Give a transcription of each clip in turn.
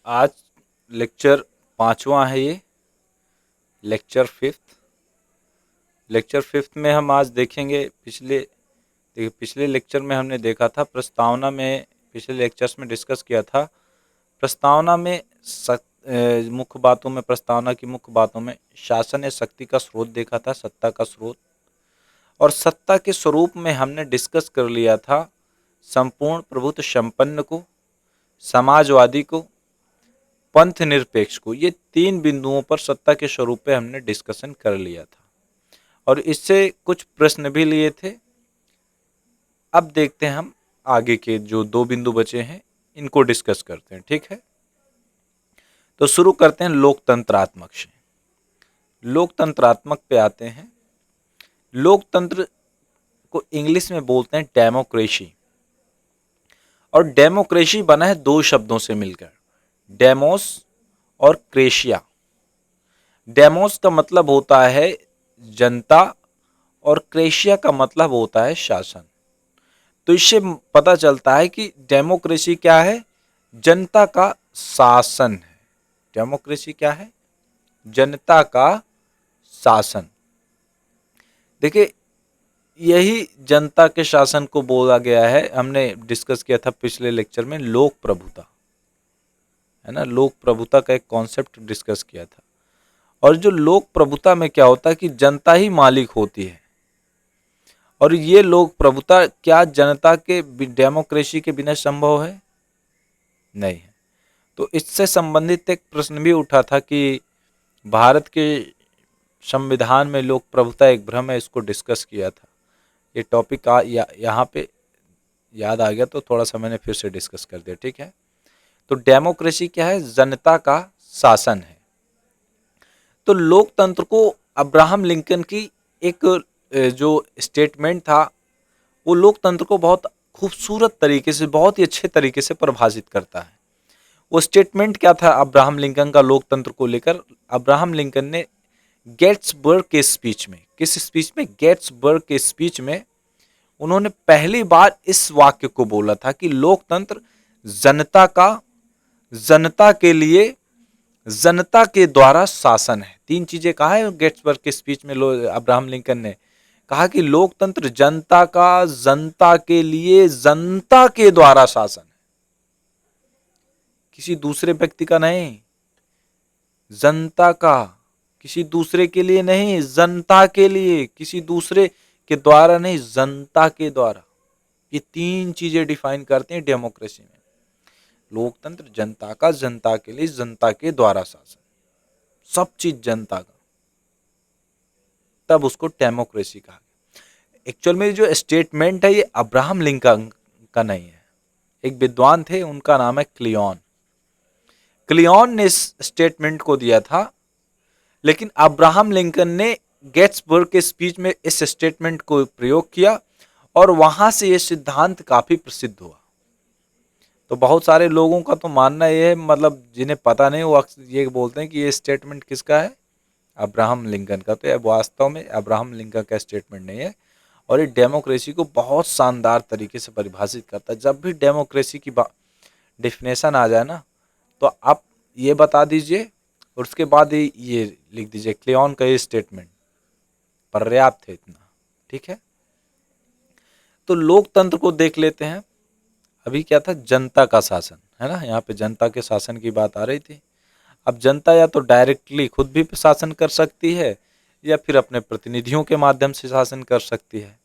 आज लेक्चर 5वां है ये, लेक्चर फिफ्थ में हम आज देखेंगे। पिछले लेक्चर में हमने देखा था प्रस्तावना में, पिछले लेक्चर्स में डिस्कस किया था प्रस्तावना में मुख्य बातों में, प्रस्तावना की मुख्य बातों में शासन या शक्ति का स्रोत देखा था, सत्ता का स्रोत। और सत्ता के स्वरूप में हमने डिस्कस कर लिया था संपूर्ण प्रभुत्व संपन्न को, समाजवादी को, पंथ निरपेक्ष को। ये 3 बिंदुओं पर सत्ता के स्वरूप पे हमने डिस्कशन कर लिया था और इससे कुछ प्रश्न भी लिए थे। अब देखते हैं हम आगे के जो 2 बिंदु बचे हैं इनको डिस्कस करते हैं, ठीक है। तो शुरू करते हैं लोकतंत्रात्मक से। लोकतंत्रात्मक पे आते हैं। लोकतंत्र को इंग्लिश में बोलते हैं डेमोक्रेसी, और डेमोक्रेसी बना है 2 शब्दों से मिलकर, डेमोस और क्रेशिया। डेमोस का मतलब होता है जनता और क्रेशिया का मतलब होता है शासन। तो इससे पता चलता है कि डेमोक्रेसी क्या है, जनता का शासन है। डेमोक्रेसी क्या है, जनता का शासन। देखिए, यही जनता के शासन को बोला गया है। हमने डिस्कस किया था पिछले लेक्चर में लोक प्रभुता, है ना, लोक प्रभुता का एक कॉन्सेप्ट डिस्कस किया था। और जो लोक प्रभुता में क्या होता है कि जनता ही मालिक होती है, और ये लोक प्रभुता क्या जनता के डेमोक्रेसी के बिना संभव है? नहीं है। तो इससे संबंधित एक प्रश्न भी उठा था कि भारत के संविधान में लोक प्रभुता एक भ्रम है, इसको डिस्कस किया था। ये टॉपिक यहाँ पे याद आ गया तो थोड़ा सा मैंने फिर से डिस्कस कर दिया, ठीक है। तो डेमोक्रेसी क्या है, जनता का शासन है। तो लोकतंत्र को अब्राहम लिंकन की एक जो स्टेटमेंट था वो लोकतंत्र को बहुत खूबसूरत तरीके से, बहुत ही अच्छे तरीके से परिभाषित करता है। वो स्टेटमेंट क्या था अब्राहम लिंकन का लोकतंत्र को लेकर? अब्राहम लिंकन ने गेट्सबर्ग के स्पीच में, किस स्पीच में? गेट्सबर्ग के स्पीच में उन्होंने पहली बार इस वाक्य को बोला था कि लोकतंत्र जनता का, जनता के लिए, जनता के द्वारा शासन है। 3 चीजें कहा है गेट्सबर्ग के स्पीच में अब्राहम लिंकन ने। कहा कि लोकतंत्र जनता का, जनता के लिए, जनता के द्वारा शासन है, किसी दूसरे व्यक्ति का नहीं, जनता का, किसी दूसरे के लिए नहीं, जनता के लिए, किसी दूसरे के द्वारा नहीं, जनता के द्वारा। ये 3 चीजें डिफाइन करते हैं डेमोक्रेसी में। लोकतंत्र जनता का, जनता के लिए, जनता के द्वारा शासन, सब चीज जनता का, तब उसको डेमोक्रेसी कहा गया। एक्चुअल में जो स्टेटमेंट है ये अब्राहम लिंकन का नहीं है, एक विद्वान थे, उनका नाम है क्लियॉन। क्लियॉन ने इस स्टेटमेंट को दिया था, लेकिन अब्राहम लिंकन ने गेट्सबर्ग के स्पीच में इस स्टेटमेंट को प्रयोग किया और वहां से यह सिद्धांत काफी प्रसिद्ध हुआ। तो बहुत सारे लोगों का तो मानना यह है, मतलब जिन्हें पता नहीं वो ये बोलते हैं कि ये स्टेटमेंट किसका है, अब्राहम लिंकन का। तो यह वास्तव में अब्राहम लिंकन का स्टेटमेंट नहीं है, और ये डेमोक्रेसी को बहुत शानदार तरीके से परिभाषित करता है। जब भी डेमोक्रेसी की डेफिनेशन आ जाए ना, तो आप ये बता दीजिए और उसके बाद ये लिख दीजिए क्लियॉन का ये स्टेटमेंट पर्याप्त है इतना, ठीक है। तो लोकतंत्र को देख लेते हैं। अभी क्या था, जनता का शासन, है ना, यहाँ पे जनता के शासन की बात आ रही थी। अब जनता या तो डायरेक्टली खुद भी शासन कर सकती है या फिर अपने प्रतिनिधियों के माध्यम से शासन कर सकती है।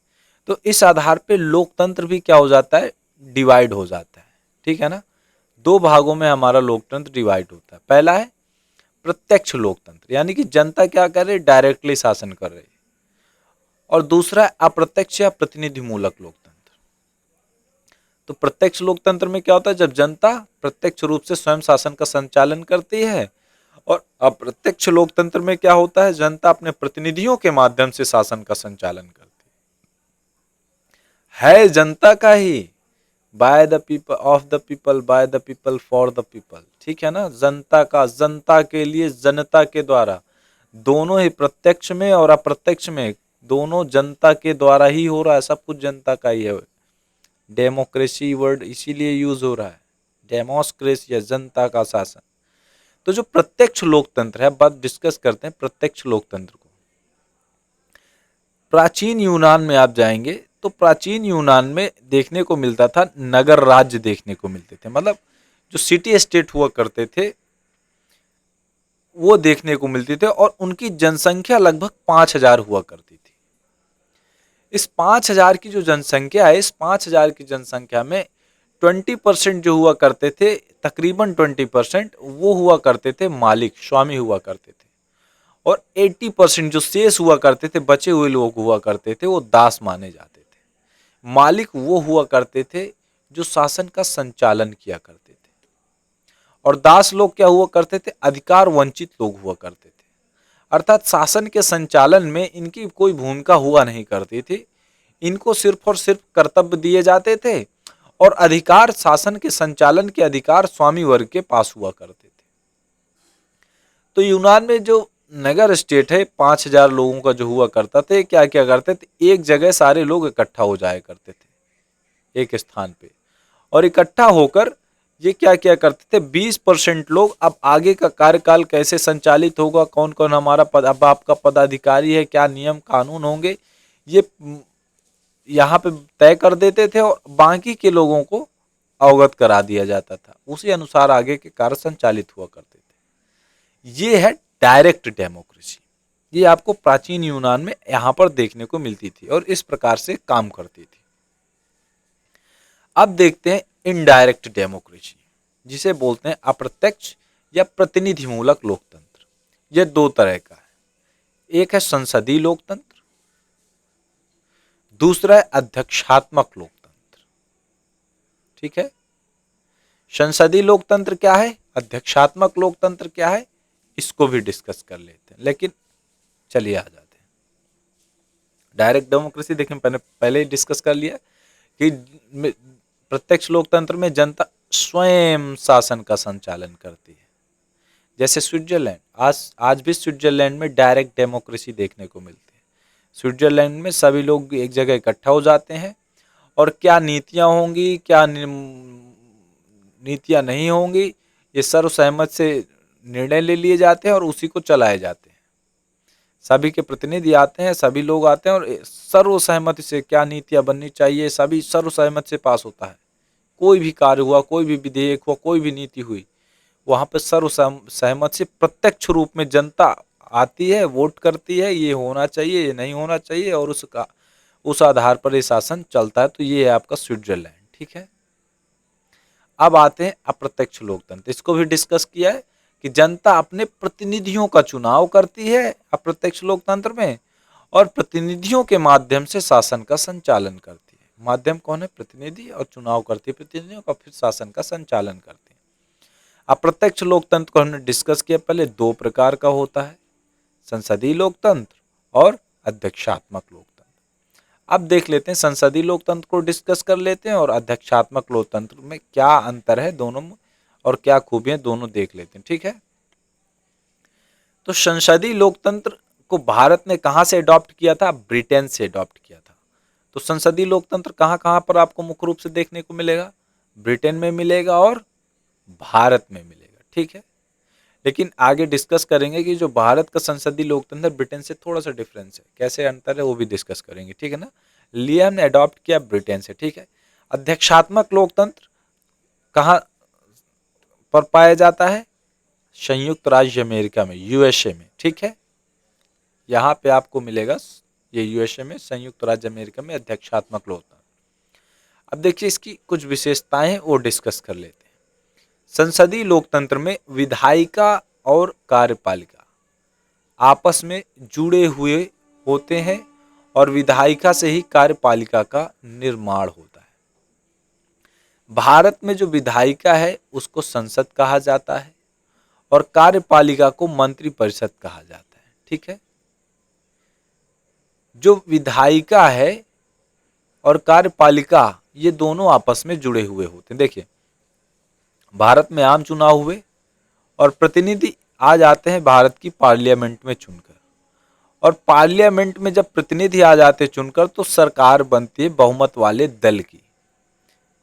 तो इस आधार पे लोकतंत्र भी क्या हो जाता है, डिवाइड हो जाता है, ठीक है ना। 2 भागों में हमारा लोकतंत्र डिवाइड होता है। पहला है प्रत्यक्ष लोकतंत्र, यानी कि जनता क्या कर रही है, डायरेक्टली शासन कर रही है। और दूसरा है अप्रत्यक्ष या प्रतिनिधि मूलक लोकतंत्र। तो प्रत्यक्ष लोकतंत्र में क्या होता है, जब जनता प्रत्यक्ष रूप से स्वयं शासन का संचालन करती है, और अप्रत्यक्ष लोकतंत्र में क्या होता है, जनता अपने प्रतिनिधियों के माध्यम से शासन का संचालन करती है जनता का ही, by the people, of the people, by the people, for the people, ठीक है ना। जनता का, जनता के लिए, जनता के द्वारा, दोनों ही प्रत्यक्ष में और अप्रत्यक्ष में दोनों जनता के द्वारा ही हो रहा है, सब कुछ जनता का ही है। डेमोक्रेसी वर्ड इसीलिए यूज हो रहा है, डेमोक्रेसी या जनता का शासन। तो जो प्रत्यक्ष लोकतंत्र है, बात डिस्कस करते हैं प्रत्यक्ष लोकतंत्र को। प्राचीन यूनान में आप जाएंगे तो प्राचीन यूनान में देखने को मिलता था नगर राज्य देखने को मिलते थे, मतलब जो सिटी स्टेट हुआ करते थे वो देखने को मिलते थे, और उनकी जनसंख्या लगभग 5,000 हुआ करती थी। इस 5,000 की जो जनसंख्या है, इस 5,000 की जनसंख्या में 20% जो हुआ करते थे, तकरीबन 20% वो हुआ करते थे मालिक, स्वामी हुआ करते थे, और 80% जो शेष हुआ करते थे, बचे हुए लोग हुआ करते थे, वो दास माने जाते थे। मालिक वो हुआ करते थे जो शासन का संचालन किया करते थे, और दास लोग क्या हुआ करते थे, अधिकार वंचित लोग हुआ करते थे। अर्थात शासन के संचालन में इनकी कोई भूमिका हुआ नहीं करती थी, इनको सिर्फ और सिर्फ कर्तव्य दिए जाते थे, और अधिकार, शासन के संचालन के अधिकार स्वामी वर्ग के पास हुआ करते थे। तो यूनान में जो नगर स्टेट है, 5,000 लोगों का जो हुआ करता था, क्या क्या करते थे, एक जगह सारे लोग इकट्ठा हो जाया करते थे एक स्थान पे, और इकट्ठा होकर ये क्या क्या करते थे, 20% लोग, अब आगे का कार्यकाल कैसे संचालित होगा, कौन कौन हमारा पद, अब आपका पदाधिकारी है, क्या नियम कानून होंगे, ये यहाँ पे तय कर देते थे, और बाकी के लोगों को अवगत करा दिया जाता था, उसी अनुसार आगे के कार्य संचालित हुआ करते थे। ये है डायरेक्ट डेमोक्रेसी। ये आपको प्राचीन यूनान में यहाँ पर देखने को मिलती थी और इस प्रकार से काम करती थी। अब देखते हैं इनडायरेक्ट डेमोक्रेसी, जिसे बोलते हैं अप्रत्यक्ष या प्रतिनिधिमूलक लोकतंत्र। यह दो तरह का है, एक है संसदीय लोकतंत्र, दूसरा है अध्यक्षात्मक लोकतंत्र। ठीक है, संसदीय लोकतंत्र क्या है, अध्यक्षात्मक लोकतंत्र क्या है, इसको भी डिस्कस कर लेते हैं, लेकिन चलिए आ जाते हैं। डायरेक्ट डेमोक्रेसी देखें, पहले ही डिस्कस कर लिया कि प्रत्यक्ष लोकतंत्र में जनता स्वयं शासन का संचालन करती है। जैसे स्विट्जरलैंड, आज भी स्विट्जरलैंड में डायरेक्ट डेमोक्रेसी देखने को मिलती है। स्विट्जरलैंड में सभी लोग एक जगह इकट्ठा हो जाते हैं, और क्या नीतियां होंगी, क्या नीतियां नहीं होंगी, ये सर्वसहमत से निर्णय ले लिए जाते हैं और उसी को चलाए जाते हैं। सभी के प्रतिनिधि आते हैं, सभी लोग आते हैं, और सर्वसहमति से क्या नीतियां बननी चाहिए, सभी सर्वसहमति से पास होता है। कोई भी कार्य हुआ, कोई भी विधेयक हुआ, कोई भी नीति हुई, वहां पर सर्वसहमति से प्रत्यक्ष रूप में जनता आती है, वोट करती है, ये होना चाहिए, ये नहीं होना चाहिए, और उस आधार पर ये शासन चलता है। तो ये है आपका स्विट्जरलैंड। ठीक है, अब आते हैं अप्रत्यक्ष लोकतंत्र। इसको भी डिस्कस किया है कि जनता अपने प्रतिनिधियों का चुनाव करती है अप्रत्यक्ष लोकतंत्र में, और प्रतिनिधियों के माध्यम से शासन का संचालन करती है। माध्यम कौन है, प्रतिनिधि, और चुनाव करती है प्रतिनिधियों का, फिर शासन का संचालन करती है। अप्रत्यक्ष लोकतंत्र को हमने डिस्कस किया पहले, दो प्रकार का होता है, संसदीय लोकतंत्र और अध्यक्षात्मक लोकतंत्र। अब देख लेते हैं, संसदीय लोकतंत्र को डिस्कस कर लेते हैं, और अध्यक्षात्मक लोकतंत्र में क्या अंतर है दोनों में और क्या खूबियां, दोनों देख लेते हैं। ठीक है, तो संसदीय लोकतंत्र को भारत ने कहां से अडॉप्ट किया था, ब्रिटेन से अडॉप्ट किया था। तो संसदीय लोकतंत्र कहां कहां पर आपको मुख्य रूप से देखने को मिलेगा, ब्रिटेन में मिलेगा और भारत में मिलेगा। ठीक है, लेकिन आगे डिस्कस करेंगे कि जो भारत का संसदीय लोकतंत्र ब्रिटेन से थोड़ा सा डिफरेंस है, कैसे अंतर है वो भी डिस्कस करेंगे। ठीक है ना, लिया ने अडॉप्ट किया ब्रिटेन से। ठीक है, अध्यक्षात्मक लोकतंत्र कहाँ पर पाया जाता है, संयुक्त राज्य अमेरिका में, यूएसए में। ठीक है, यहाँ पे आपको मिलेगा, ये यूएसए में, संयुक्त राज्य अमेरिका में अध्यक्षात्मक लोकतंत्र। अब देखिए इसकी कुछ विशेषताएं हैं, वो डिस्कस कर लेते हैं। संसदीय लोकतंत्र में विधायिका और कार्यपालिका आपस में जुड़े हुए होते हैं, और विधायिका से ही कार्यपालिका का निर्माण होता है। भारत में जो विधायिका है उसको संसद कहा जाता है, और कार्यपालिका को मंत्रिपरिषद कहा जाता है। ठीक है, जो विधायिका है और कार्यपालिका, ये दोनों आपस में जुड़े हुए होते हैं। देखिए, भारत में आम चुनाव हुए और प्रतिनिधि आ जाते हैं भारत की पार्लियामेंट में चुनकर, और पार्लियामेंट में जब प्रतिनिधि आ जाते हैं चुनकर, तो सरकार बनती है बहुमत वाले दल की।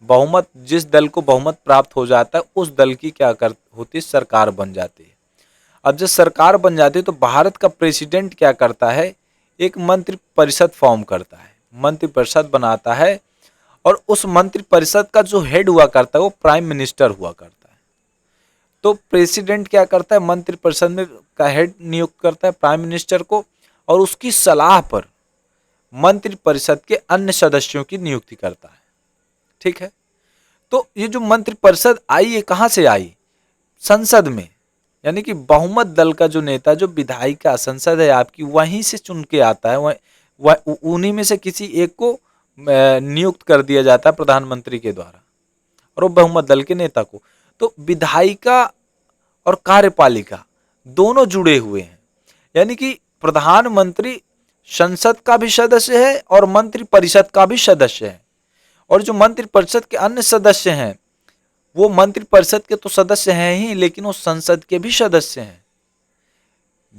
बहुमत, जिस दल को बहुमत प्राप्त हो जाता है उस दल की क्या कर होती है, सरकार बन जाती है। अब जब सरकार बन जाती है तो भारत का प्रेसिडेंट क्या करता है, एक मंत्रि परिषद फॉर्म करता है, मंत्रि परिषद बनाता है, और उस मंत्रि परिषद का जो हेड हुआ करता है वो प्राइम मिनिस्टर हुआ करता है। तो प्रेसिडेंट क्या करता है, मंत्रि परिषद में का हेड नियुक्त करता है प्राइम मिनिस्टर को, और उसकी सलाह पर मंत्रि परिषद के अन्य सदस्यों की नियुक्ति करता है। ठीक है, तो ये जो मंत्रि परिषद आई, ये कहां से आई, संसद में, यानी कि बहुमत दल का जो नेता, जो विधायिका संसद है आपकी, वहीं से चुन के आता है, उन्हीं में से किसी एक को नियुक्त कर दिया जाता है प्रधानमंत्री के द्वारा, और वो बहुमत दल के नेता को। तो विधायिका और कार्यपालिका दोनों जुड़े हुए हैं, यानी कि प्रधानमंत्री संसद का भी सदस्य है और मंत्रि परिषद का भी सदस्य है, और जो मंत्रि परिषद के अन्य सदस्य हैं वो मंत्रि परिषद के तो सदस्य हैं ही, लेकिन वो संसद के भी सदस्य हैं।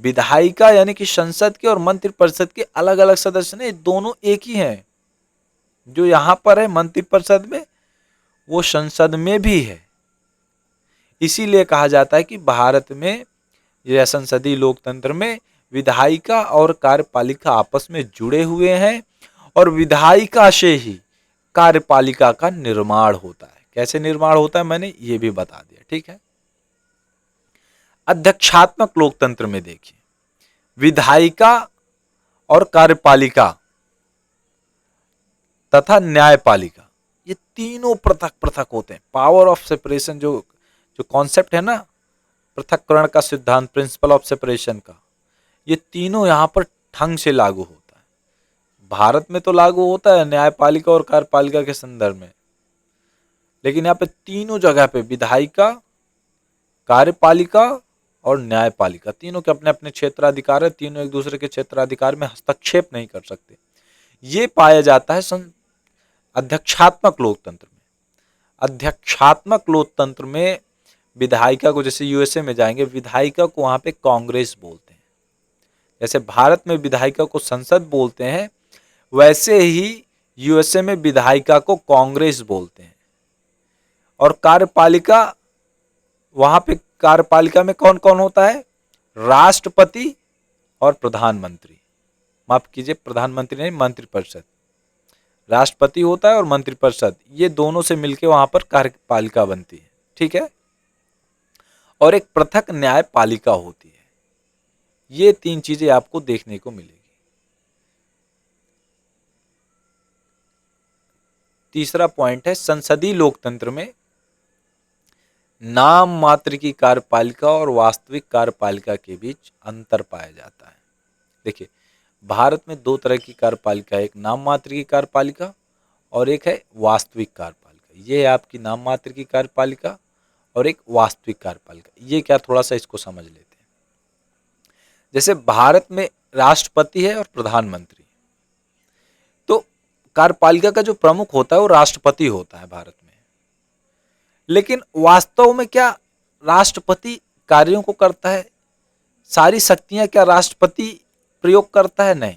विधायिका यानी कि संसद के और मंत्रि परिषद के अलग अलग सदस्य नहीं, दोनों एक ही हैं। जो यहां पर है मंत्रि परिषद में, वो संसद में भी है। इसीलिए कहा जाता है कि भारत में यह संसदीय लोकतंत्र में विधायिका और कार्यपालिका आपस में जुड़े हुए हैं, और विधायिका से ही कार्यपालिका का निर्माण होता है। कैसे निर्माण होता है मैंने ये भी बता दिया। ठीक है, अध्यक्षात्मक लोकतंत्र में देखिए, विधायिका और कार्यपालिका तथा न्यायपालिका, ये तीनों पृथक पृथक होते हैं। पावर ऑफ सेपरेशन जो जो कॉन्सेप्ट है ना, पृथक्करण का सिद्धांत, प्रिंसिपल ऑफ सेपरेशन का, ये तीनों यहां पर ढंग से लागू होता है। भारत में तो लागू होता है न्यायपालिका और कार्यपालिका के संदर्भ में, लेकिन यहाँ पे तीनों जगह पे विधायिका, कार्यपालिका और न्यायपालिका, तीनों के अपने अपने क्षेत्राधिकार है, तीनों एक दूसरे के क्षेत्राधिकार में हस्तक्षेप नहीं कर सकते। ये पाया जाता है अध्यक्षात्मक लोकतंत्र में। अध्यक्षात्मक लोकतंत्र में विधायिका को, जैसे यूएसए में जाएंगे, विधायिका को वहां पे कांग्रेस बोलते हैं। जैसे भारत में विधायिका को संसद बोलते हैं, वैसे ही यूएसए में विधायिका को कांग्रेस बोलते हैं। और कार्यपालिका, वहां पे कार्यपालिका में कौन कौन होता है, राष्ट्रपति और प्रधानमंत्री, माफ कीजिए प्रधानमंत्री नहीं, मंत्रिपरिषद। राष्ट्रपति होता है और मंत्रिपरिषद, ये दोनों से मिलकर वहां पर कार्यपालिका बनती है। ठीक है, और एक पृथक न्यायपालिका होती है। ये तीन चीजें आपको देखने को मिलेगी। तीसरा पॉइंट है, संसदीय लोकतंत्र में नाम मात्र की कार्यपालिका और वास्तविक कार्यपालिका के बीच अंतर पाया जाता है। देखिए, भारत में दो तरह की कार्यपालिका है, एक नाम मात्र की कार्यपालिका और एक है वास्तविक कार्यपालिका। ये है आपकी नाम मात्र की कार्यपालिका और एक वास्तविक कार्यपालिका। ये क्या, थोड़ा सा इसको समझ लेते हैं। जैसे भारत में राष्ट्रपति है और प्रधानमंत्री, तो कार्यपालिका का जो प्रमुख होता है वो राष्ट्रपति होता है भारत में। लेकिन वास्तव में क्या राष्ट्रपति कार्यों को करता है, सारी शक्तियां क्या राष्ट्रपति प्रयोग करता है? नहीं।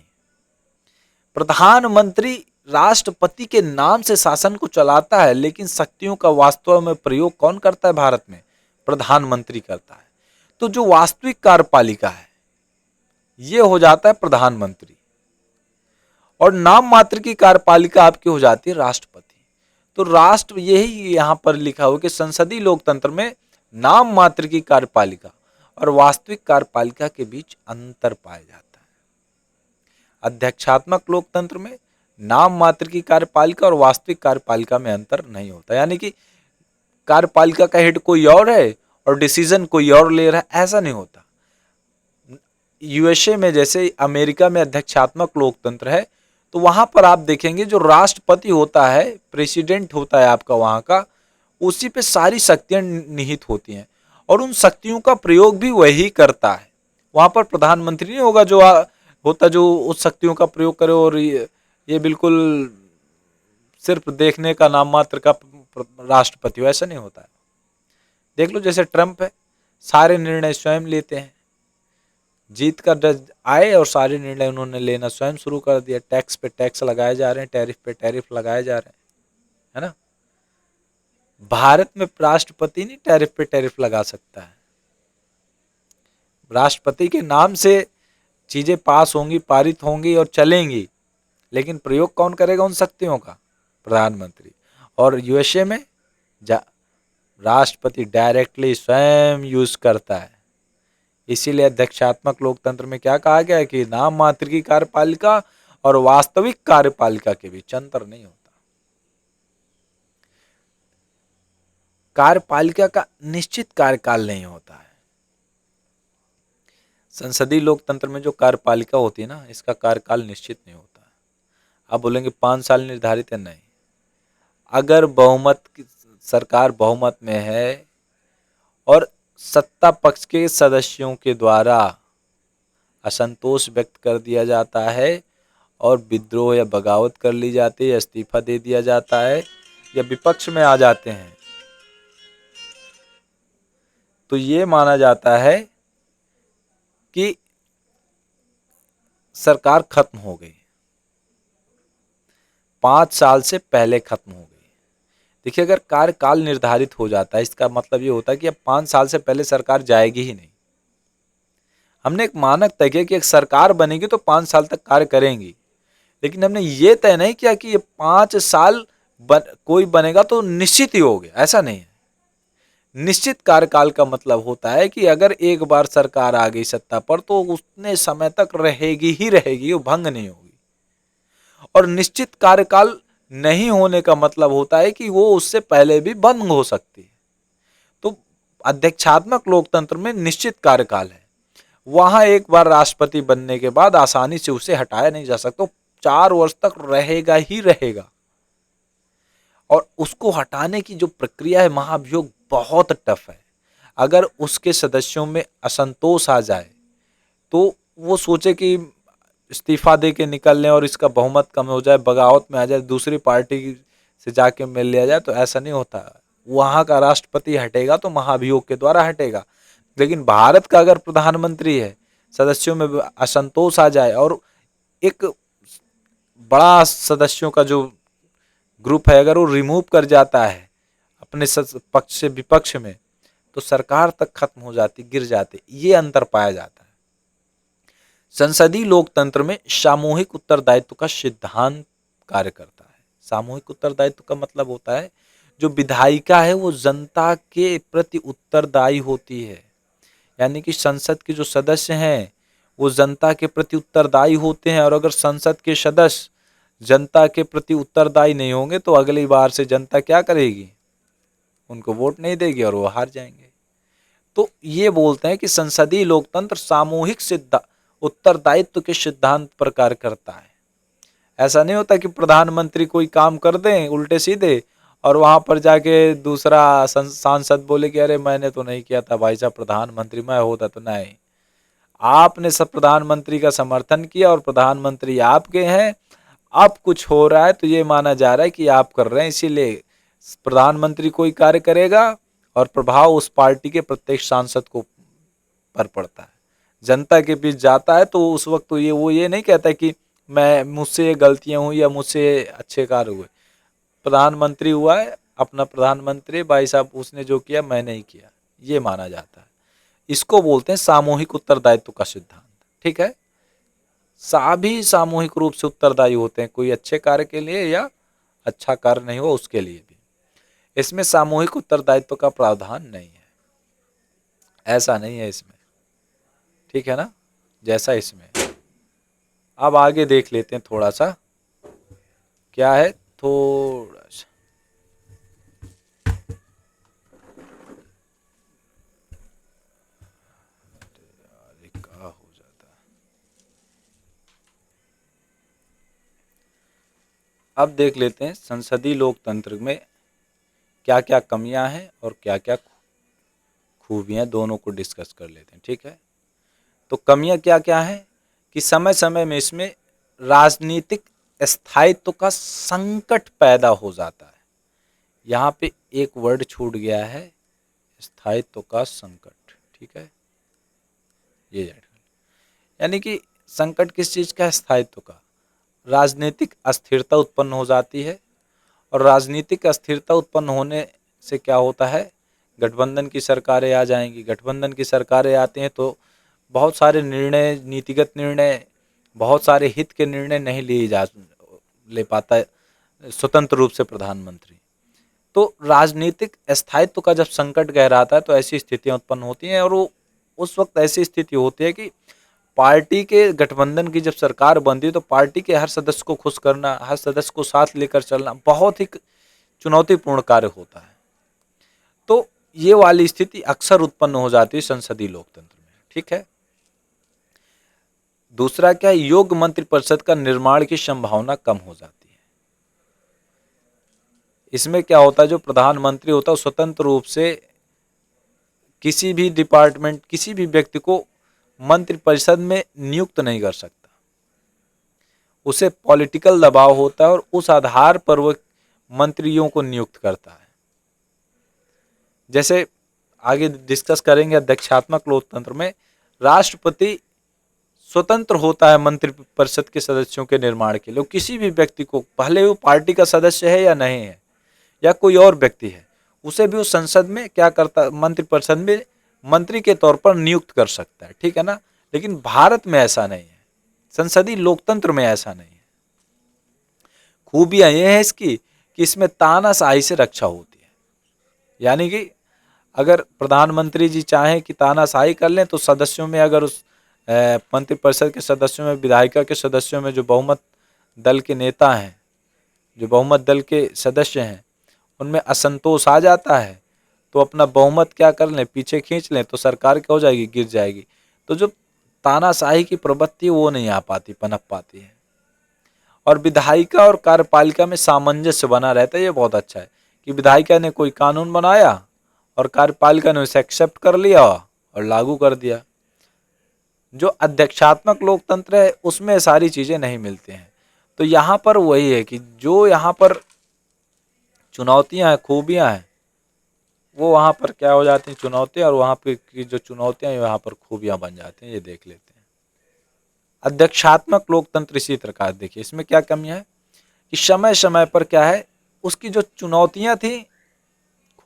प्रधानमंत्री राष्ट्रपति के नाम से शासन को चलाता है, लेकिन शक्तियों का वास्तव में प्रयोग कौन करता है भारत में? प्रधानमंत्री करता है। तो जो वास्तविक कार्यपालिका है ये हो जाता है प्रधानमंत्री, और नाम मात्र की कार्यपालिका आपकी हो जाती है राष्ट्रपति। तो राष्ट्र, यही यहां पर लिखा हुआ कि संसदीय लोकतंत्र में नाम मात्र की कार्यपालिका और वास्तविक कार्यपालिका के बीच अंतर पाया जाता है। अध्यक्षात्मक लोकतंत्र में नाम मात्र की कार्यपालिका और वास्तविक कार्यपालिका में अंतर नहीं होता, यानी कि कार्यपालिका का हेड कोई और है और डिसीजन कोई और ले रहा है, ऐसा नहीं होता। यूएसए में, जैसे अमेरिका में अध्यक्षात्मक लोकतंत्र है, तो वहां पर आप देखेंगे जो राष्ट्रपति होता है, प्रेसिडेंट होता है आपका वहां का, उसी पे सारी शक्तियां निहित होती हैं और उन शक्तियों का प्रयोग भी वही करता है। वहां पर प्रधानमंत्री नहीं होगा जो उस शक्तियों का प्रयोग करे, और ये बिल्कुल सिर्फ देखने का नाम मात्र का राष्ट्रपति हो, ऐसा नहीं होता है। देख लो, जैसे ट्रंप है, सारे निर्णय स्वयं लेते हैं, जीत कर आए और सारे निर्णय उन्होंने लेना स्वयं शुरू कर दिया। टैक्स पे टैक्स लगाए जा रहे हैं, टैरिफ पे टैरिफ लगाए जा रहे हैं, है ना। भारत में राष्ट्रपति नहीं टैरिफ पे टैरिफ लगा सकता है। राष्ट्रपति के नाम से चीजें पास होंगी, पारित होंगी और चलेंगी, लेकिन प्रयोग कौन करेगा उन शक्तियों का? प्रधानमंत्री। और यूएसए में राष्ट्रपति डायरेक्टली स्वयं यूज करता है। इसीलिए अध्यक्षात्मक लोकतंत्र में क्या कहा गया है कि नाम मात्र की कार्यपालिका और वास्तविक कार्यपालिका के बीच अंतर नहीं होता। कार्यपालिका का निश्चित कार्यकाल नहीं होता है। संसदीय लोकतंत्र में जो कार्यपालिका होती है ना, इसका कार्यकाल निश्चित नहीं होता है। आप बोलेंगे 5 साल निर्धारित है, नहीं। अगर बहुमत की सरकार बहुमत में है और सत्ता पक्ष के सदस्यों के द्वारा असंतोष व्यक्त कर दिया जाता है और विद्रोह या बगावत कर ली जाती है, इस्तीफा दे दिया जाता है या विपक्ष में आ जाते हैं, तो ये माना जाता है कि सरकार खत्म हो गई, 5 साल से पहले खत्म हो गई। देखिए, अगर कार्यकाल निर्धारित हो जाता है, इसका मतलब ये होता है कि अब 5 साल से पहले सरकार जाएगी ही नहीं। हमने एक मानक तय किया कि एक सरकार बनेगी तो 5 साल तक कार्य करेंगी, लेकिन हमने ये तय नहीं किया कि ये 5 साल कोई बनेगा तो निश्चित ही हो गया, ऐसा नहीं है। निश्चित कार्यकाल का मतलब होता है कि अगर एक बार सरकार आ गई सत्ता पर तो उतने समय तक रहेगी ही रहेगी, वो भंग नहीं होगी। और निश्चित कार्यकाल नहीं होने का मतलब होता है कि वो उससे पहले भी बंद हो सकती है। तो अध्यक्षात्मक लोकतंत्र में निश्चित कार्यकाल है, वहां एक बार राष्ट्रपति बनने के बाद आसानी से उसे हटाया नहीं जा सकता, 4 वर्ष तक रहेगा ही रहेगा। और उसको हटाने की जो प्रक्रिया है महाभियोग बहुत टफ है। अगर उसके सदस्यों में असंतोष आ जाए तो वो सोचे कि इस्तीफा दे के निकल लें और इसका बहुमत कम हो जाए, बगावत में आ जाए, दूसरी पार्टी से जाके मिल लिया जाए, तो ऐसा नहीं होता। वहां का राष्ट्रपति हटेगा तो महाभियोग के द्वारा हटेगा। लेकिन भारत का अगर प्रधानमंत्री है, सदस्यों में असंतोष आ जाए और एक बड़ा सदस्यों का जो ग्रुप है अगर वो रिमूव कर जाता है अपने पक्ष से विपक्ष में, तो सरकार तक खत्म हो जाती, गिर जाती। ये अंतर पाया जाता है। संसदीय लोकतंत्र में सामूहिक उत्तरदायित्व का सिद्धांत कार्य करता है। सामूहिक उत्तरदायित्व का मतलब होता है जो विधायिका है वो जनता के प्रति उत्तरदायी होती है, यानी कि संसद के जो सदस्य हैं वो जनता के प्रति उत्तरदायी होते हैं। और अगर संसद के सदस्य जनता के प्रति उत्तरदायी नहीं होंगे तो अगली बार से जनता क्या करेगी? उनको वोट नहीं देगी और वो हार जाएंगे। तो ये बोलते हैं कि संसदीय लोकतंत्र सामूहिक उत्तरदायित्व के सिद्धांत पर कार्य करता है। ऐसा नहीं होता कि प्रधानमंत्री कोई काम कर दें उल्टे सीधे और वहां पर जाके दूसरा सांसद बोले कि अरे मैंने तो नहीं किया था भाई साहब, प्रधानमंत्री मैं होता तो नहीं। आपने सब प्रधानमंत्री का समर्थन किया और प्रधानमंत्री आपके हैं, अब कुछ हो रहा है तो ये माना जा रहा है कि आप कर रहे हैं, इसीलिए प्रधानमंत्री कोई कार्य करेगा और प्रभाव उस पार्टी के प्रत्येक सांसद को पर पड़ता है। जनता के बीच जाता है तो उस वक्त तो वो ये नहीं कहता कि मैं मुझसे ये गलतियां हुई या मुझसे अच्छे कार्य हुए। प्रधानमंत्री हुआ है, अपना प्रधानमंत्री भाई साहब उसने जो किया मैं नहीं किया, ये माना जाता है। इसको बोलते हैं सामूहिक उत्तरदायित्व का सिद्धांत। ठीक है, सभी सामूहिक रूप से उत्तरदायी होते हैं, कोई अच्छे कार्य के लिए या अच्छा कार्य नहीं हुआ उसके लिए भी। इसमें सामूहिक उत्तरदायित्व का प्रावधान नहीं है, ऐसा नहीं है इसमें। ठीक है ना, जैसा इसमें। अब आगे देख लेते हैं थोड़ा सा क्या है, थोड़ा सा क्या हो जाता है। अब देख लेते हैं संसदीय लोकतंत्र में क्या क्या कमियां हैं और क्या क्या खूबियां, दोनों को डिस्कस कर लेते हैं। ठीक है, तो कमियां क्या क्या हैं कि समय समय में इसमें राजनीतिक स्थायित्व का संकट पैदा हो जाता है। यहाँ पे एक वर्ड छूट गया है, स्थायित्व का संकट। ठीक है, ये यानी कि संकट किस चीज का है? स्थायित्व का। राजनीतिक अस्थिरता उत्पन्न हो जाती है और राजनीतिक अस्थिरता उत्पन्न होने से क्या होता है, गठबंधन की सरकारें आ जाएंगी। गठबंधन की सरकारें आती हैं तो बहुत सारे निर्णय, नीतिगत निर्णय, बहुत सारे हित के निर्णय नहीं ले पाता है स्वतंत्र रूप से प्रधानमंत्री। तो राजनीतिक स्थायित्व का जब संकट गहराता है तो ऐसी स्थितियां उत्पन्न होती हैं, और वो उस वक्त ऐसी स्थिति होती है कि पार्टी के गठबंधन की जब सरकार बनती है तो पार्टी के हर सदस्य को खुश करना, हर सदस्य को साथ लेकर चलना बहुत ही चुनौतीपूर्ण कार्य होता है। तो ये वाली स्थिति अक्सर उत्पन्न हो जाती है संसदीय लोकतंत्र में। ठीक है। दूसरा क्या है, योग्य मंत्रिपरिषद का निर्माण की संभावना कम हो जाती है। इसमें क्या होता है, जो प्रधानमंत्री होता है स्वतंत्र रूप से किसी भी डिपार्टमेंट, किसी भी व्यक्ति को मंत्रिपरिषद में नियुक्त नहीं कर सकता। उसे पॉलिटिकल दबाव होता है और उस आधार पर वो मंत्रियों को नियुक्त करता है। जैसे आगे डिस्कस करेंगे, अध्यक्षात्मक लोकतंत्र में राष्ट्रपति स्वतंत्र होता है मंत्रिपरिषद के सदस्यों के निर्माण के लिए। किसी भी व्यक्ति को, भले वो पार्टी का सदस्य है या नहीं है या कोई और व्यक्ति है, उसे भी उस संसद में क्या करता, मंत्रिपरिषद में मंत्री के तौर पर नियुक्त कर सकता है। ठीक है ना। लेकिन भारत में ऐसा नहीं है, संसदीय लोकतंत्र में ऐसा नहीं है। खूबियां ये है इसकी कि इसमें तानाशाही से रक्षा होती है। यानी कि अगर प्रधानमंत्री जी चाहें कि तानाशाही कर लें तो सदस्यों में, अगर उस मंत्रिपरिषद के सदस्यों में, विधायिका के सदस्यों में जो बहुमत दल के नेता हैं, जो बहुमत दल के सदस्य हैं, उनमें असंतोष आ जाता है तो अपना बहुमत क्या कर लें, पीछे खींच लें, तो सरकार क्या हो जाएगी, गिर जाएगी। तो जो तानाशाही की प्रवृत्ति वो नहीं आ पाती, पनप पाती है। और विधायिका और कार्यपालिका में सामंजस्य बना रहता है। ये बहुत अच्छा है कि विधायिका ने कोई कानून बनाया और कार्यपालिका ने उसे एक्सेप्ट कर लिया और लागू कर दिया। जो अध्यक्षात्मक लोकतंत्र है उसमें सारी चीजें नहीं मिलती हैं। तो यहाँ पर वही है कि जो यहाँ पर चुनौतियां हैं, खूबियां हैं, वो वहाँ पर क्या हो जाती हैं, चुनौतियां, और वहाँ पे की जो चुनौतियां हैं वहाँ पर खूबियां बन जाती हैं। ये देख लेते हैं। अध्यक्षात्मक लोकतंत्र इसी प्रकार देखिए, इसमें क्या कमियां है कि समय समय पर क्या है, उसकी जो चुनौतियां थी,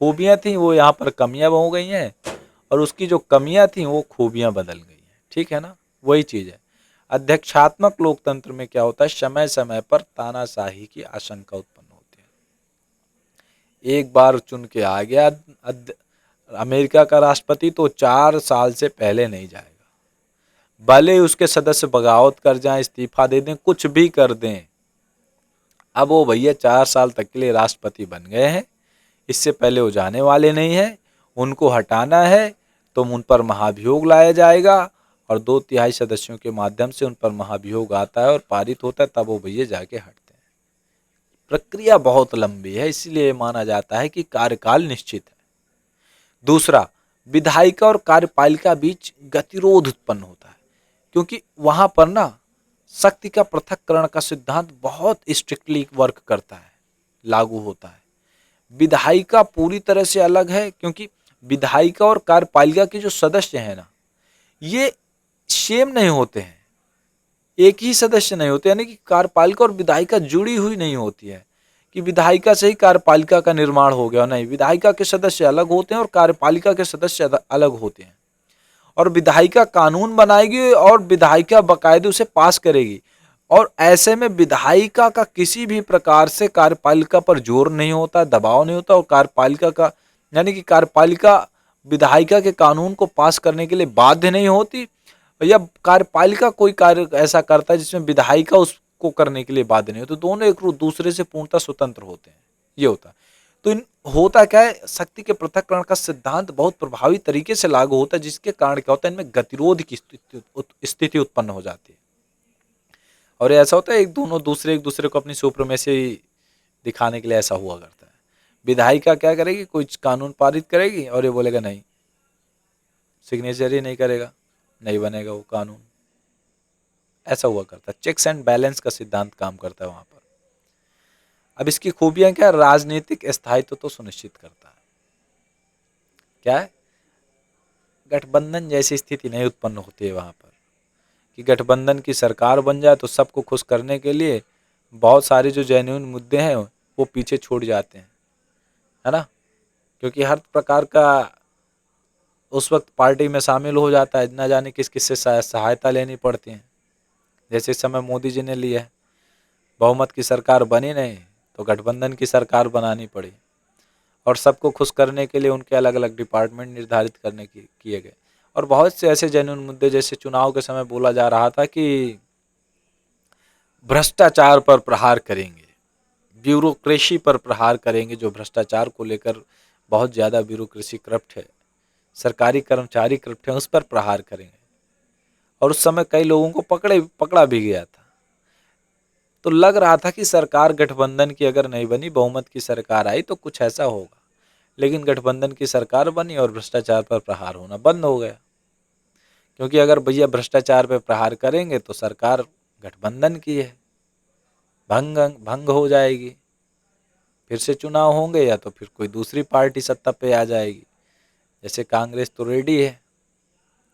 खूबियां थी, वो यहाँ पर कमियां हो गई हैं, और उसकी जो कमियां थी वो खूबियां बदल गई हैं। ठीक है ना। वही चीज है। अध्यक्षात्मक लोकतंत्र में क्या होता है, समय समय पर तानाशाही की आशंका उत्पन्न होती है। एक बार चुन के आ गया अमेरिका का राष्ट्रपति तो 4 साल से पहले नहीं जाएगा। भले ही उसके सदस्य बगावत कर जाएं, इस्तीफा दे दें, कुछ भी कर दें, अब वो भैया 4 साल तक के लिए राष्ट्रपति बन गए हैं, इससे पहले वो जाने वाले नहीं है। उनको हटाना है तो उन पर महाभियोग लाया जाएगा, और 2/3 सदस्यों के माध्यम से उन पर महाभियोग आता है और पारित होता है, तब वो भैया जाके हटते हैं। प्रक्रिया बहुत लंबी है, इसलिए माना जाता है कि कार्यकाल निश्चित है। दूसरा, विधायिका और कार्यपालिका बीच गतिरोध उत्पन्न होता है, क्योंकि वहां पर ना शक्ति का पृथक्करण का सिद्धांत बहुत स्ट्रिक्टली वर्क करता है, लागू होता है। विधायिका पूरी तरह से अलग है, क्योंकि विधायिका और कार्यपालिका के जो सदस्य हैं ना, ये सेम नहीं होते हैं, एक ही सदस्य नहीं होते। यानी कि कार्यपालिका और विधायिका जुड़ी हुई नहीं होती है कि विधायिका से ही कार्यपालिका का निर्माण हो गया, नहीं। विधायिका के सदस्य अलग होते हैं और कार्यपालिका के सदस्य अलग होते हैं। और विधायिका कानून बनाएगी और विधायिका बाकायदे उसे पास करेगी, और ऐसे में विधायिका का किसी भी प्रकार से कार्यपालिका पर जोर नहीं होता, दबाव नहीं होता, और कार्यपालिका का, यानी कि कार्यपालिका विधायिका के कानून को पास करने के लिए बाध्य नहीं होती, या कार्यपालिका कोई कार्य ऐसा करता है जिसमें विधायिका उसको करने के लिए बाध्य नहीं होती। तो दोनों एक दूसरे से पूर्णतः स्वतंत्र होते हैं, ये होता है। तो होता क्या है, शक्ति के पृथक्करण का सिद्धांत बहुत प्रभावी तरीके से लागू होता है, जिसके कारण क्या होता है, इनमें गतिरोध की स्थिति उत्पन्न हो जाती है। और ऐसा होता है, एक दूसरे को अपनी सुप्रीमेसी दिखाने के लिए ऐसा हुआ करता है। विधायिका क्या करेगी, कोई कानून पारित करेगी और ये बोलेगा नहीं, सिग्नेचर ही नहीं करेगा, नहीं बनेगा वो कानून। ऐसा हुआ करता है। चेक्स एंड बैलेंस का सिद्धांत काम करता है वहां पर। अब इसकी खूबियां क्या, राजनीतिक स्थायित्व तो सुनिश्चित करता है। क्या है, गठबंधन जैसी स्थिति नहीं उत्पन्न होती है वहां पर कि गठबंधन की सरकार बन जाए तो सबको खुश करने के लिए बहुत सारे जो जेन्युइन मुद्दे हैं वो पीछे छोड़ जाते हैं, है ना। क्योंकि हर प्रकार का उस वक्त पार्टी में शामिल हो जाता है, न जाने किस किस से सहायता लेनी पड़ती है। जैसे इस समय मोदी जी ने लिया है, बहुमत की सरकार बनी नहीं तो गठबंधन की सरकार बनानी पड़ी, और सबको खुश करने के लिए उनके अलग अलग डिपार्टमेंट निर्धारित करने की किए गए। और बहुत से ऐसे जेन्युइन मुद्दे, जैसे चुनाव के समय बोला जा रहा था कि भ्रष्टाचार पर प्रहार करेंगे, ब्यूरोक्रेसी पर प्रहार करेंगे, जो भ्रष्टाचार को लेकर बहुत ज़्यादा ब्यूरोक्रेसी करप्ट है, सरकारी कर्मचारी करप्ट है, उस पर प्रहार करेंगे। और उस समय कई लोगों को पकड़ा भी गया था। तो लग रहा था कि सरकार गठबंधन की अगर नहीं बनी, बहुमत की सरकार आई तो कुछ ऐसा होगा, लेकिन गठबंधन की सरकार बनी और भ्रष्टाचार पर प्रहार होना बंद हो गया। क्योंकि अगर भैया भ्रष्टाचार पर प्रहार करेंगे तो सरकार गठबंधन की है, भंग हो जाएगी, फिर से चुनाव होंगे या तो फिर कोई दूसरी पार्टी सत्ता पे आ जाएगी। जैसे कांग्रेस तो रेडी है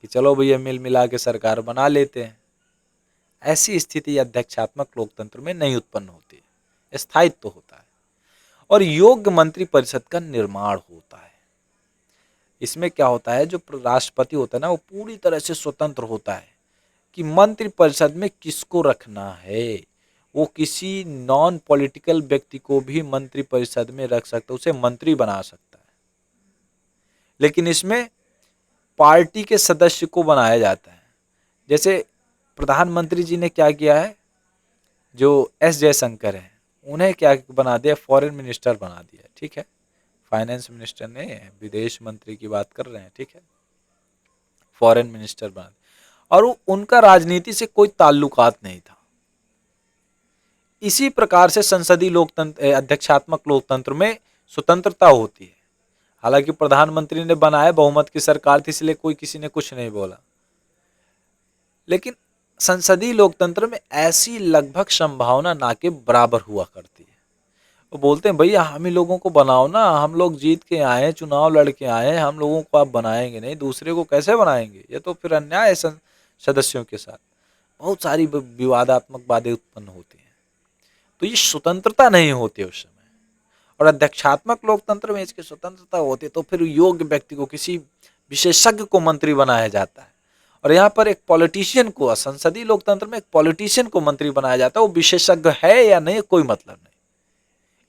कि चलो भैया मिल मिला के सरकार बना लेते हैं। ऐसी स्थिति अध्यक्षात्मक लोकतंत्र में नहीं उत्पन्न होती है, स्थायित्व होता है और योग्य मंत्री परिषद का निर्माण होता है। इसमें क्या होता है, जो राष्ट्रपति होता है ना, वो पूरी तरह से स्वतंत्र होता है कि मंत्री परिषद में किसको रखना है। वो किसी नॉन पॉलिटिकल व्यक्ति को भी मंत्री परिषद में रख सकता है, उसे मंत्री बना सकता है। लेकिन इसमें पार्टी के सदस्य को बनाया जाता है। जैसे प्रधानमंत्री जी ने क्या किया है, जो एस जयशंकर है उन्हें क्या बना दिया, फॉरेन मिनिस्टर बना दिया, ठीक है। फाइनेंस मिनिस्टर ने, विदेश मंत्री की बात कर रहे हैं, ठीक है, फॉरेन मिनिस्टर बना दिया। और उनका राजनीति से कोई ताल्लुकात नहीं था। इसी प्रकार से संसदीय लोकतंत्र, अध्यक्षात्मक लोकतंत्र में स्वतंत्रता होती है। हालांकि प्रधानमंत्री ने बनाया, बहुमत की सरकार थी, इसलिए कोई किसी ने कुछ नहीं बोला, लेकिन संसदीय लोकतंत्र में ऐसी लगभग संभावना ना के बराबर हुआ करती है। वो बोलते हैं भैया हम ही लोगों को बनाओ ना, हम लोग जीत के आए हैं, चुनाव लड़ के आए हैं, हम लोगों को आप बनाएंगे नहीं, दूसरे को कैसे बनाएंगे, ये तो फिर अन्याय है सदस्यों के साथ। बहुत सारी विवादात्मक बातें उत्पन्न होती हैं। तो ये स्वतंत्रता नहीं होती उस समय। और अध्यक्षात्मक लोकतंत्र में इसकी स्वतंत्रता होती है, तो फिर योग्य व्यक्ति को, किसी विशेषज्ञ को मंत्री बनाया जाता है। और यहाँ पर एक पॉलिटिशियन को, संसदीय लोकतंत्र में एक पॉलिटिशियन को मंत्री बनाया जाता है, वो विशेषज्ञ है या नहीं कोई मतलब नहीं,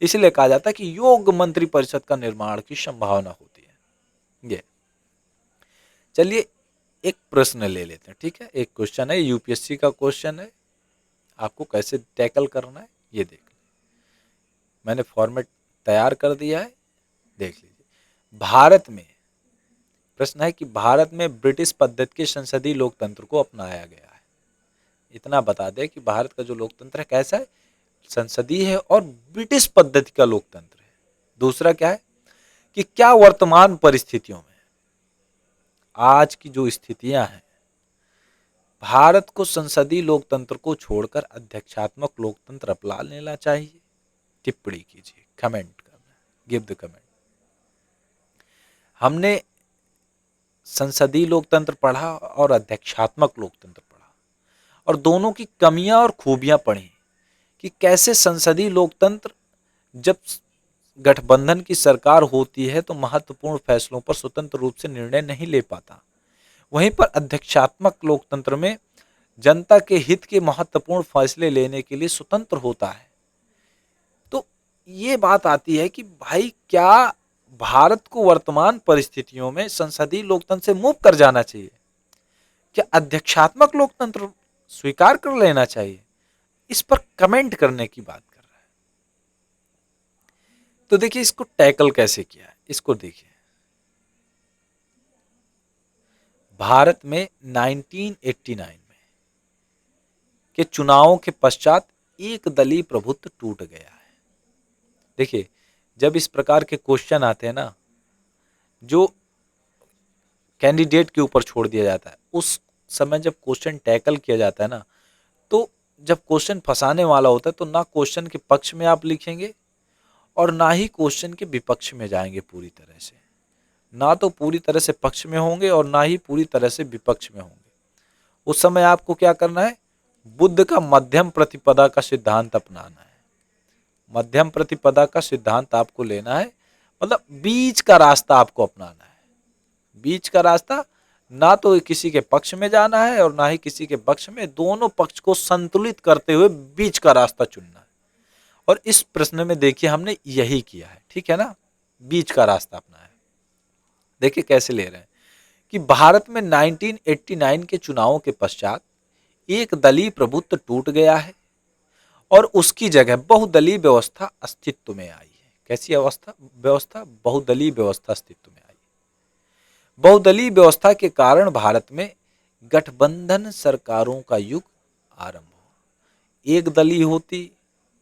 इसलिए कहा जाता है कि योग्य मंत्री परिषद का निर्माण की संभावना होती है। ये चलिए एक प्रश्न ले लेते हैं, ठीक है। एक क्वेश्चन है, यूपीएससी का क्वेश्चन है, आपको कैसे टैकल करना है ये देख लीजिए। मैंने फॉर्मेट तैयार कर दिया है, देख लीजिए। भारत में प्रश्न है कि भारत में ब्रिटिश पद्धति के संसदीय लोकतंत्र को अपनाया गया है। इतना बता दें कि भारत का जो लोकतंत्र है कैसा है, संसदीय है और ब्रिटिश पद्धति का लोकतंत्र है। दूसरा क्या है कि क्या वर्तमान परिस्थितियों में, आज की जो स्थितियां हैं, भारत को संसदीय लोकतंत्र को छोड़कर अध्यक्षात्मक लोकतंत्र अपना लेना चाहिए। टिप्पणी कीजिए, कमेंट करना, गिव द कमेंट। हमने संसदीय लोकतंत्र पढ़ा और अध्यक्षात्मक लोकतंत्र पढ़ा, और दोनों की कमियां और खूबियां पढ़ी कि कैसे संसदीय लोकतंत्र, जब गठबंधन की सरकार होती है तो महत्वपूर्ण फैसलों पर स्वतंत्र रूप से निर्णय नहीं ले पाता। वहीं पर अध्यक्षात्मक लोकतंत्र में जनता के हित के महत्वपूर्ण फैसले लेने के लिए स्वतंत्र होता है। तो ये बात आती है कि भाई क्या भारत को वर्तमान परिस्थितियों में संसदीय लोकतंत्र से मूव कर जाना चाहिए, क्या अध्यक्षात्मक लोकतंत्र स्वीकार कर लेना चाहिए, इस पर कमेंट करने की बात कर रहा है। तो देखिए इसको टैकल कैसे किया है, इसको देखिए। भारत में 1989 में के चुनावों के पश्चात एक दलीय प्रभुत्व टूट गया है। देखिए जब इस प्रकार के क्वेश्चन आते हैं ना, जो कैंडिडेट के ऊपर छोड़ दिया जाता है, उस समय जब क्वेश्चन टैकल किया जाता है ना, तो जब क्वेश्चन फंसाने वाला होता है तो ना क्वेश्चन के पक्ष में आप लिखेंगे और ना ही क्वेश्चन के विपक्ष में जाएंगे पूरी तरह से। ना तो पूरी तरह से पक्ष में होंगे और ना ही पूरी तरह से विपक्ष में होंगे। उस समय आपको क्या करना है, बुद्ध का मध्यम प्रतिपदा का सिद्धांत अपनाना है। मध्यम प्रतिपदा का सिद्धांत आपको लेना है, मतलब बीच का रास्ता आपको अपनाना है। बीच का रास्ता, ना तो किसी के पक्ष में जाना है और ना ही किसी के पक्ष में, दोनों पक्ष को संतुलित करते हुए बीच का रास्ता चुनना है। और इस प्रश्न में देखिए हमने यही किया है, ठीक है ना, बीच का रास्ता अपना है। देखिए कैसे ले रहे हैं कि भारत में 1989 के चुनावों के पश्चात एक दलीय प्रभुत्व टूट गया है और उसकी जगह बहुदलीय व्यवस्था अस्तित्व में आई है। कैसी अवस्था व्यवस्था? बहुदलीय व्यवस्था अस्तित्व में आई। बहुदलीय व्यवस्था के कारण भारत में गठबंधन सरकारों का युग आरंभ हुआ। एक दलीय होती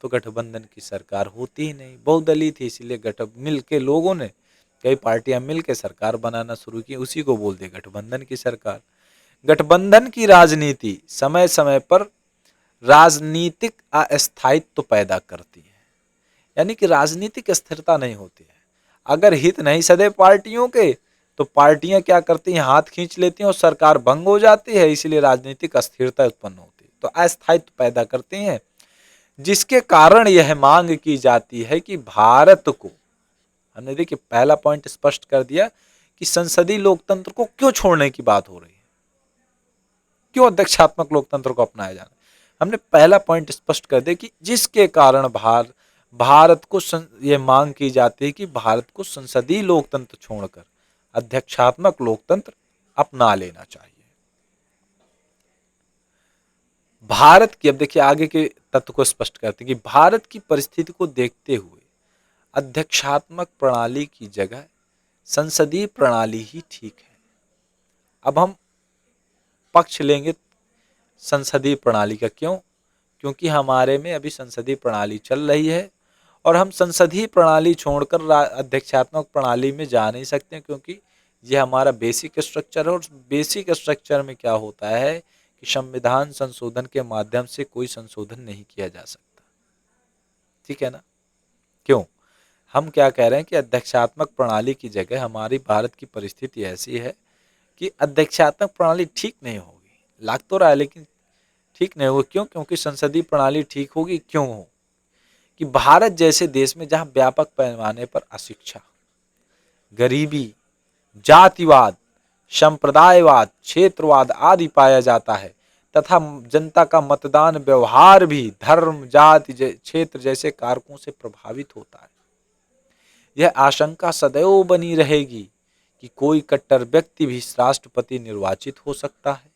तो गठबंधन की सरकार होती ही नहीं, बहुदलीय थी इसलिए मिल के लोगों ने, कई पार्टियां मिल के सरकार बनाना शुरू की, उसी को बोलते गठबंधन की सरकार। गठबंधन की राजनीति समय समय पर राजनीतिक अस्थायित्व पैदा करती है, यानी कि राजनीतिक स्थिरता नहीं होती है। अगर हित नहीं सधे पार्टियों के तो पार्टियां क्या करती हैं, हाथ खींच लेती हैं और सरकार भंग हो जाती है, इसलिए राजनीतिक अस्थिरता उत्पन्न होती है, तो अस्थायित्व पैदा करती हैं। जिसके कारण यह मांग की जाती है कि भारत को, हमने देखिए पहला पॉइंट स्पष्ट कर दिया कि संसदीय लोकतंत्र को क्यों छोड़ने की बात हो रही है, क्यों अध्यक्षात्मक लोकतंत्र को अपनाया जाना। हमने पहला पॉइंट स्पष्ट कर दिया कि जिसके कारण भारत को यह मांग की जाती है कि भारत को संसदीय लोकतंत्र छोड़कर अध्यक्षात्मक लोकतंत्र अपना लेना चाहिए। भारत की, अब देखिए आगे के तत्व को स्पष्ट करते हैं कि भारत की परिस्थिति को देखते हुए अध्यक्षात्मक प्रणाली की जगह संसदीय प्रणाली ही ठीक है। अब हम पक्ष लेंगे संसदीय प्रणाली का, क्यों? क्योंकि हमारे में अभी संसदीय प्रणाली चल रही है और हम संसदीय प्रणाली छोड़कर अध्यक्षात्मक प्रणाली में जा नहीं सकते, क्योंकि यह हमारा बेसिक स्ट्रक्चर है और बेसिक स्ट्रक्चर में क्या होता है कि संविधान संशोधन के माध्यम से कोई संशोधन नहीं किया जा सकता, ठीक है ना। क्यों? हम क्या कह रहे हैं कि अध्यक्षात्मक प्रणाली की जगह हमारी भारत की परिस्थिति ऐसी है कि अध्यक्षात्मक प्रणाली ठीक नहीं होगी, लग तो रहा है लेकिन ठीक नहीं होगी। क्यों? क्योंकि संसदीय प्रणाली ठीक होगी, क्यों हो कि भारत जैसे देश में जहां व्यापक पैमाने पर अशिक्षा, गरीबी, जातिवाद, संप्रदायवाद, क्षेत्रवाद आदि पाया जाता है तथा जनता का मतदान व्यवहार भी धर्म, जाति, क्षेत्र जैसे कारकों से प्रभावित होता है, यह आशंका सदैव बनी रहेगी कि कोई कट्टर व्यक्ति भी राष्ट्रपति निर्वाचित हो सकता है।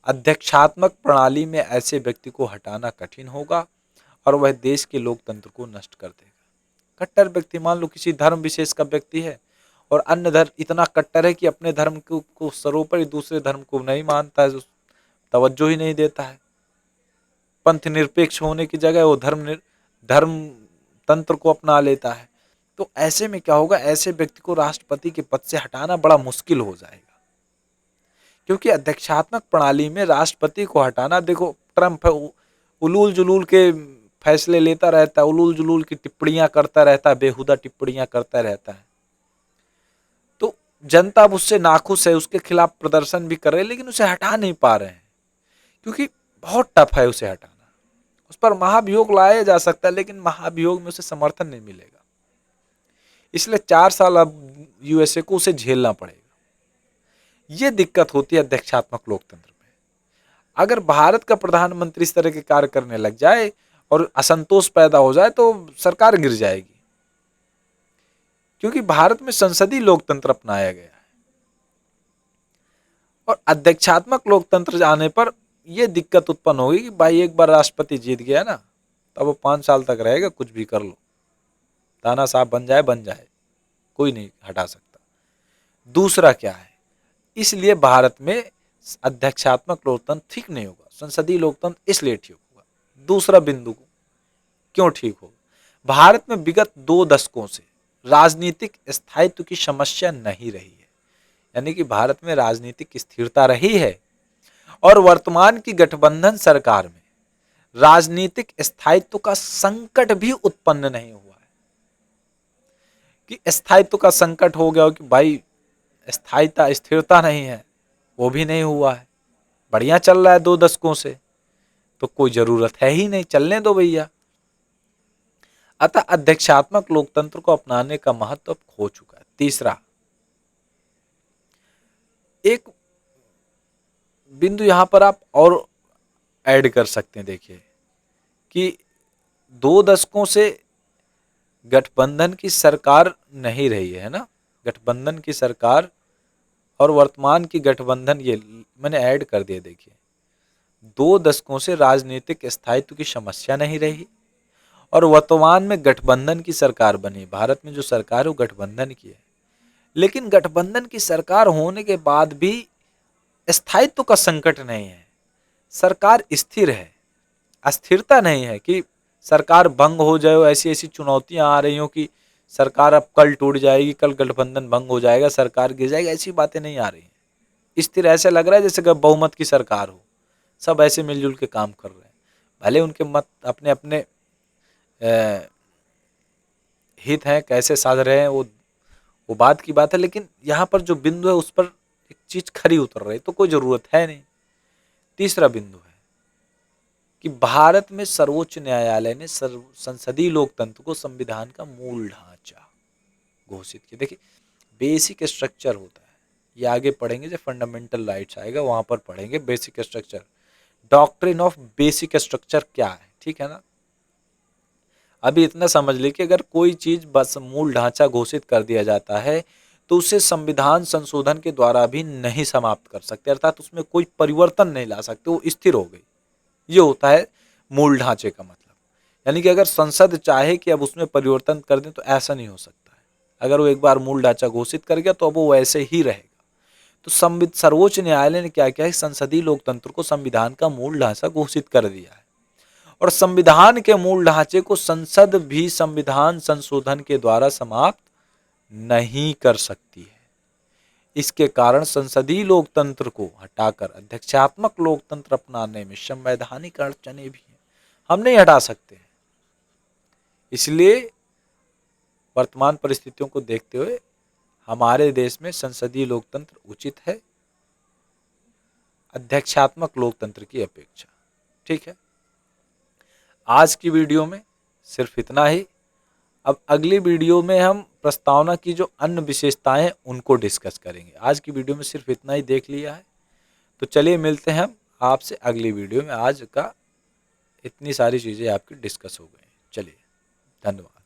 अध्यक्षात्मक प्रणाली में ऐसे व्यक्ति को हटाना कठिन होगा और वह देश के लोकतंत्र को नष्ट कर देगा। कट्टर व्यक्ति, मान लो किसी धर्म विशेष का व्यक्ति है और अन्य धर्म इतना कट्टर है कि अपने धर्म को सर्वोपरि दूसरे धर्म को नहीं मानता है, तवज्जो ही नहीं देता है, पंथ निरपेक्ष होने की जगह वो धर्म तंत्र को अपना लेता है, तो ऐसे में क्या होगा, ऐसे व्यक्ति को राष्ट्रपति के पद से हटाना बड़ा मुश्किल हो जाएगा। क्योंकि अध्यक्षात्मक प्रणाली में राष्ट्रपति को हटाना, देखो ट्रम्प है, उलूल जुलूल के फैसले लेता रहता है, उलूल जुलूल की टिप्पणियां करता रहता है, बेहुदा टिप्पणियां करता रहता है, तो जनता उससे नाखुश है, उसके खिलाफ प्रदर्शन भी कर रहे हैं, लेकिन उसे हटा नहीं पा रहे हैं क्योंकि बहुत टफ है उसे हटाना। उस पर महाभियोग लाया जा सकता है लेकिन महाभियोग में उसे समर्थन नहीं मिलेगा, इसलिए 4 साल अब यूएसए को उसे झेलना पड़ेगा। ये दिक्कत होती है अध्यक्षात्मक लोकतंत्र में। अगर भारत का प्रधानमंत्री इस तरह के कार्य करने लग जाए और असंतोष पैदा हो जाए तो सरकार गिर जाएगी, क्योंकि भारत में संसदीय लोकतंत्र अपनाया गया है और अध्यक्षात्मक लोकतंत्र जाने पर यह दिक्कत उत्पन्न होगी कि भाई एक बार राष्ट्रपति जीत गया ना, तब वो 5 साल तक रहेगा, कुछ भी कर लो, ताना साहब बन जाए, कोई नहीं हटा सकता। दूसरा क्या है, इसलिए भारत में अध्यक्षात्मक लोकतंत्र ठीक नहीं होगा, संसदीय लोकतंत्र इसलिए ठीक होगा। दूसरा बिंदु क्यों ठीक होगा, भारत में विगत 2 दशकों से राजनीतिक स्थायित्व की समस्या नहीं रही है, यानी कि भारत में राजनीतिक स्थिरता रही है और वर्तमान की गठबंधन सरकार में राजनीतिक स्थायित्व का संकट भी उत्पन्न नहीं हुआ है कि स्थायित्व का संकट हो गया हो कि भाई स्थायित्व स्थिरता नहीं है, वो भी नहीं हुआ है, बढ़िया चल रहा है 2 दशकों से, तो कोई जरूरत है ही नहीं, चलने दो भैया। अतः अध्यक्षात्मक लोकतंत्र को अपनाने का महत्व अब खो चुका है। तीसरा, एक बिंदु यहां पर आप और ऐड कर सकते हैं, देखिए कि 2 दशकों से गठबंधन की सरकार नहीं रही है ना, गठबंधन की सरकार और वर्तमान की गठबंधन, ये मैंने ऐड कर दिया। देखिए 2 दशकों से राजनीतिक स्थायित्व की समस्या नहीं रही और वर्तमान में गठबंधन की सरकार बनी। भारत में जो सरकार है वो गठबंधन की है, लेकिन गठबंधन की सरकार होने के बाद भी स्थायित्व का संकट नहीं है, सरकार स्थिर है, अस्थिरता नहीं है कि सरकार भंग हो जाए, ऐसी ऐसी चुनौतियां आ रही हो कि सरकार अब कल टूट जाएगी, कल गठबंधन भंग हो जाएगा, सरकार गिर जाएगी, ऐसी बातें नहीं आ रही हैं। स्थिर ऐसे लग रहा है जैसे कि बहुमत की सरकार हो, सब ऐसे मिलजुल के काम कर रहे हैं। भले उनके मत अपने अपने हित हैं, कैसे साध रहे हैं वो बात की बात है, लेकिन यहाँ पर जो बिंदु है उस पर एक चीज खरी उतर रही तो कोई जरूरत है नहीं। तीसरा बिंदु है कि भारत में सर्वोच्च न्यायालय ने संसदीय लोकतंत्र को संविधान का मूल ढांचा घोषित किया। देखिए बेसिक स्ट्रक्चर होता है, ये आगे पढ़ेंगे जब फंडामेंटल राइट्स आएगा वहां पर पढ़ेंगे basic structure, doctrine of basic structure क्या है, ठीक है ना। अभी इतना समझ लीजिए कि अगर कोई चीज बस मूल ढांचा घोषित कर दिया जाता है तो उसे संविधान संशोधन के द्वारा भी नहीं समाप्त कर सकते, अर्थात उसमें कोई परिवर्तन नहीं ला सकते, वो स्थिर हो गई। ये होता है मूल ढांचे का मतलब। यानी कि अगर संसद चाहे कि अब उसमें परिवर्तन कर दें तो ऐसा नहीं हो सकता है। अगर वो एक बार मूल ढांचा घोषित कर गया तो अब वो वैसे ही रहेगा। तो सर्वोच्च न्यायालय ने क्या किया है, संसदीय लोकतंत्र को संविधान का मूल ढांचा घोषित कर दिया है और संविधान के मूल ढांचे को संसद भी संविधान संशोधन के द्वारा समाप्त नहीं कर सकती है। इसके कारण संसदीय लोकतंत्र को हटाकर अध्यक्षात्मक लोकतंत्र अपनाने में संवैधानिक अड़चनें भी हैं, हम नहीं हटा सकते हैं। इसलिए वर्तमान परिस्थितियों को देखते हुए हमारे देश में संसदीय लोकतंत्र उचित है अध्यक्षात्मक लोकतंत्र की अपेक्षा। ठीक है, आज की वीडियो में सिर्फ इतना ही। अब अगली वीडियो में हम प्रस्तावना की जो अन्य विशेषताएं हैं उनको डिस्कस करेंगे। आज की वीडियो में सिर्फ इतना ही देख लिया है, तो चलिए मिलते हैं हम आपसे अगली वीडियो में। आज का इतनी सारी चीज़ें आपकी डिस्कस हो गई। चलिए, धन्यवाद।